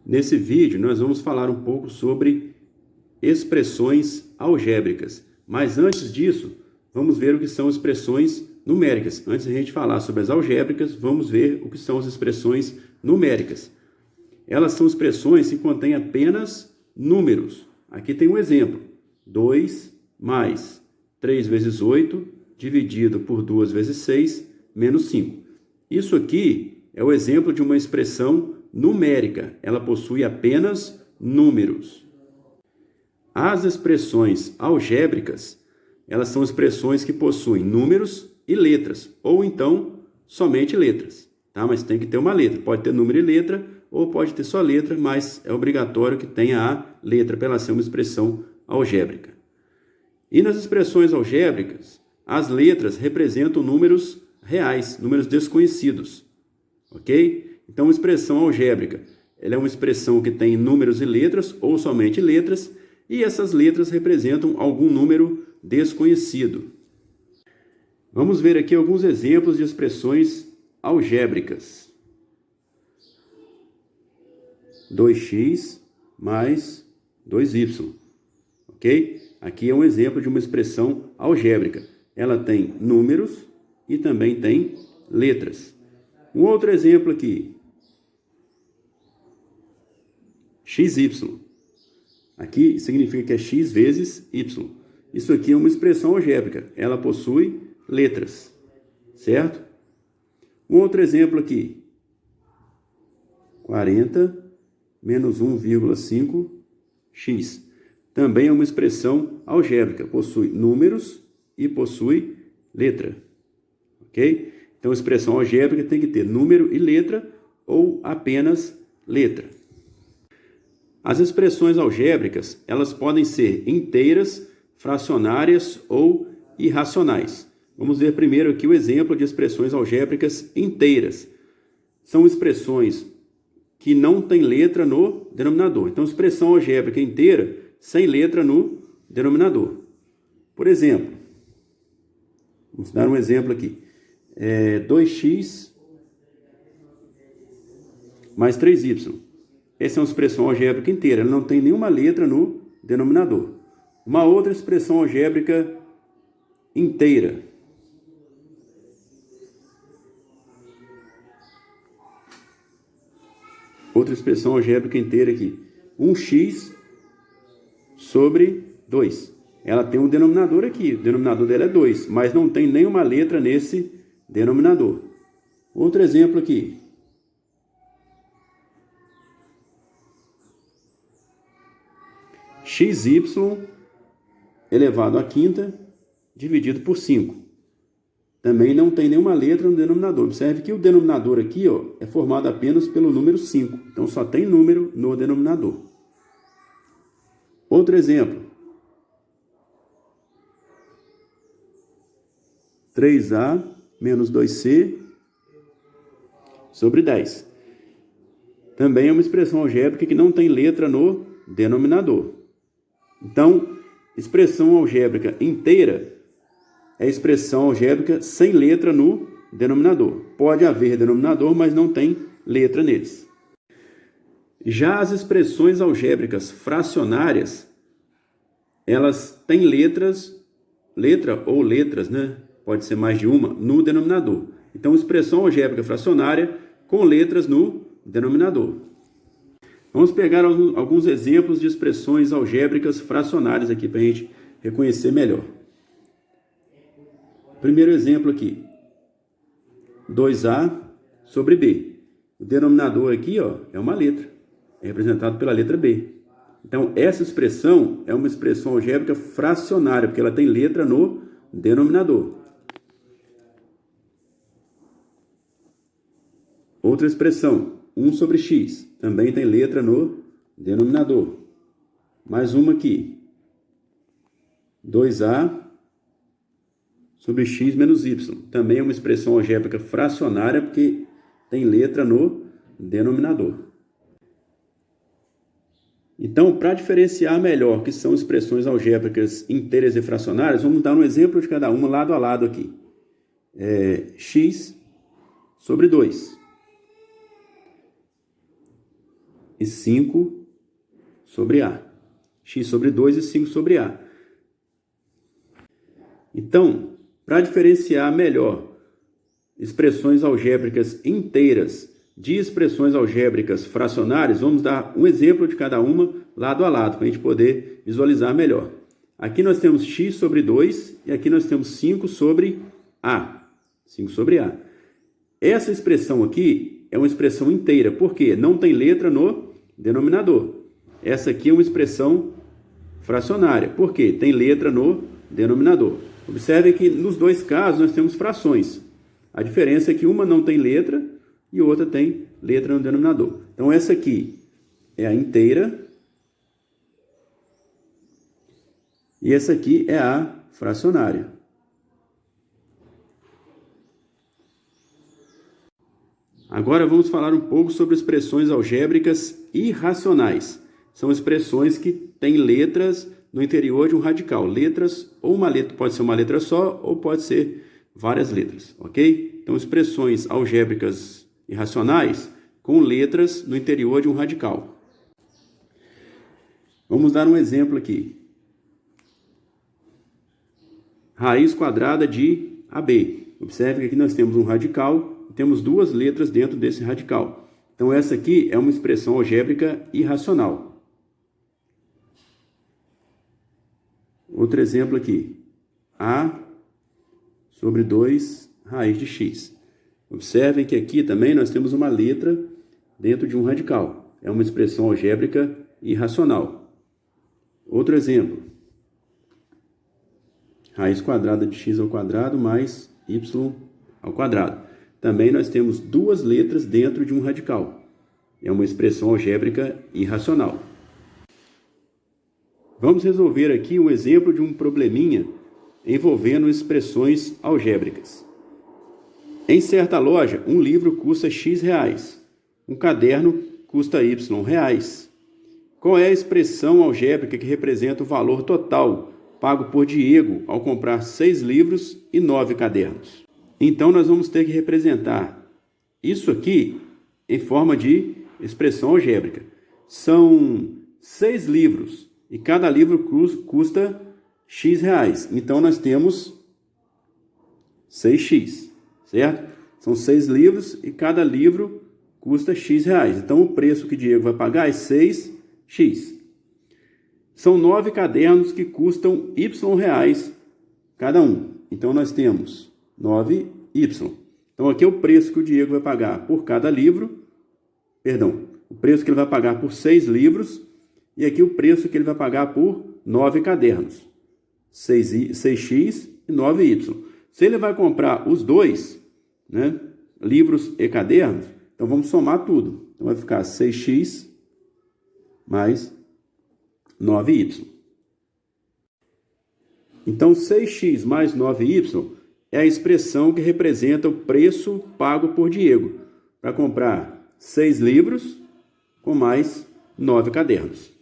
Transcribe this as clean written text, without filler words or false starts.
Nesse vídeo, nós vamos falar um pouco sobre expressões algébricas. Mas antes disso, vamos ver o que são expressões numéricas. Antes de a gente falar sobre as algébricas, vamos ver o que são as expressões numéricas. Elas são expressões que contêm apenas números. Aqui tem um exemplo. 2 mais 3 vezes 8, dividido por 2 vezes 6, menos 5. Isso aqui é o exemplo de uma expressão numérica. Ela possui apenas números. As expressões algébricas, elas são expressões que possuem números e letras, ou então somente letras, tá? Mas tem que ter uma letra. Pode ter número e letra, ou pode ter só letra, mas é obrigatório que tenha a letra para ela ser uma expressão algébrica. E nas expressões algébricas, as letras representam números reais, números desconhecidos, ok? Então, uma expressão algébrica, ela é uma expressão que tem números e letras, ou somente letras, e essas letras representam algum número desconhecido. Vamos ver aqui alguns exemplos de expressões algébricas. 2x mais 2y, ok? Aqui é um exemplo de uma expressão algébrica. Ela tem números e também tem letras. Um outro exemplo aqui. XY. Aqui significa que é x vezes y. Isso aqui é uma expressão algébrica. Ela possui letras, certo? Um outro exemplo aqui. 40 menos 1,5x. Também é uma expressão algébrica. Possui números e possui letra. Ok? Então, a expressão algébrica tem que ter número e letra ou apenas letra. As expressões algébricas, elas podem ser inteiras, fracionárias ou irracionais. Vamos ver primeiro aqui o exemplo de expressões algébricas inteiras. São expressões que não têm letra no denominador. Então, expressão algébrica inteira sem letra no denominador. Por exemplo, vamos dar um exemplo aqui. 2x mais 3y. Essa é uma expressão algébrica inteira, ela não tem nenhuma letra no denominador. Uma outra expressão algébrica inteira. Outra expressão algébrica inteira aqui. 1x sobre 2. Ela tem um denominador aqui, o denominador dela é 2, mas não tem nenhuma letra nesse denominador. Outro exemplo aqui. XY elevado à quinta dividido por 5. Também não tem nenhuma letra no denominador. Observe que o denominador aqui, é formado apenas pelo número 5. Então, só tem número no denominador. Outro exemplo. 3a menos 2c sobre 10. Também é uma expressão algébrica que não tem letra no denominador. Então, expressão algébrica inteira é expressão algébrica sem letra no denominador. Pode haver denominador, mas não tem letra neles. Já as expressões algébricas fracionárias, elas têm letra ou letras, né? Pode ser mais de uma, no denominador. Então, expressão algébrica fracionária com letras no denominador. Vamos pegar alguns exemplos de expressões algébricas fracionárias aqui para a gente reconhecer melhor. Primeiro exemplo aqui. 2a sobre b. O denominador aqui, é uma letra. É representado pela letra b. Então, essa expressão é uma expressão algébrica fracionária, porque ela tem letra no denominador. Outra expressão, 1 sobre x, também tem letra no denominador. Mais uma aqui, 2a sobre x menos y, também é uma expressão algébrica fracionária, porque tem letra no denominador. Então, para diferenciar melhor o que são expressões algébricas inteiras e fracionárias, vamos dar um exemplo de cada uma lado a lado aqui. X sobre 2. e 5 sobre A. X sobre 2 e 5 sobre A. Então, para diferenciar melhor expressões algébricas inteiras de expressões algébricas fracionárias, vamos dar um exemplo de cada uma lado a lado, para a gente poder visualizar melhor. Aqui nós temos x sobre 2 e aqui nós temos 5 sobre A. 5 sobre A. Essa expressão aqui é uma expressão inteira, porque não tem letra no denominador. Essa aqui é uma expressão fracionária, porque tem letra no denominador. Observe que nos dois casos nós temos frações. A diferença é que uma não tem letra e outra tem letra no denominador. Então essa aqui é a inteira e essa aqui é a fracionária. Agora vamos falar um pouco sobre expressões algébricas irracionais. São expressões que têm letras no interior de um radical. Letras, ou uma letra, pode ser uma letra só, ou pode ser várias letras, ok? Então, expressões algébricas irracionais com letras no interior de um radical. Vamos dar um exemplo aqui. Raiz quadrada de AB. Observe que aqui nós temos um radical e temos duas letras dentro desse radical. Então, essa aqui é uma expressão algébrica irracional. Outro exemplo aqui. A sobre 2 raiz de x. Observem que aqui também nós temos uma letra dentro de um radical. É uma expressão algébrica irracional. Outro exemplo. Raiz quadrada de x ao quadrado mais y ao quadrado. Também nós temos duas letras dentro de um radical. É uma expressão algébrica irracional. Vamos resolver aqui um exemplo de um probleminha envolvendo expressões algébricas. Em certa loja, um livro custa X reais. Um caderno custa Y reais. Qual é a expressão algébrica que representa o valor total pago por Diego ao comprar 6 livros e 9 cadernos? Então, nós vamos ter que representar isso aqui em forma de expressão algébrica. São 6 livros e cada livro custa X reais. Então, nós temos 6x, certo? São 6 livros e cada livro custa X reais. Então, o preço que Diego vai pagar é 6x. São 9 cadernos que custam Y reais cada um. Então, nós temos 9y. Então, aqui é o preço que o Diego vai pagar por cada livro. Perdão, o preço que ele vai pagar por 6 livros. E aqui o preço que ele vai pagar por 9 cadernos. 6x e 9y. Se ele vai comprar os dois, né, livros e cadernos, então vamos somar tudo. Então, vai ficar 6x mais 9y. Então, 6x mais 9y é a expressão que representa o preço pago por Diego para comprar 6 livros com mais 9 cadernos.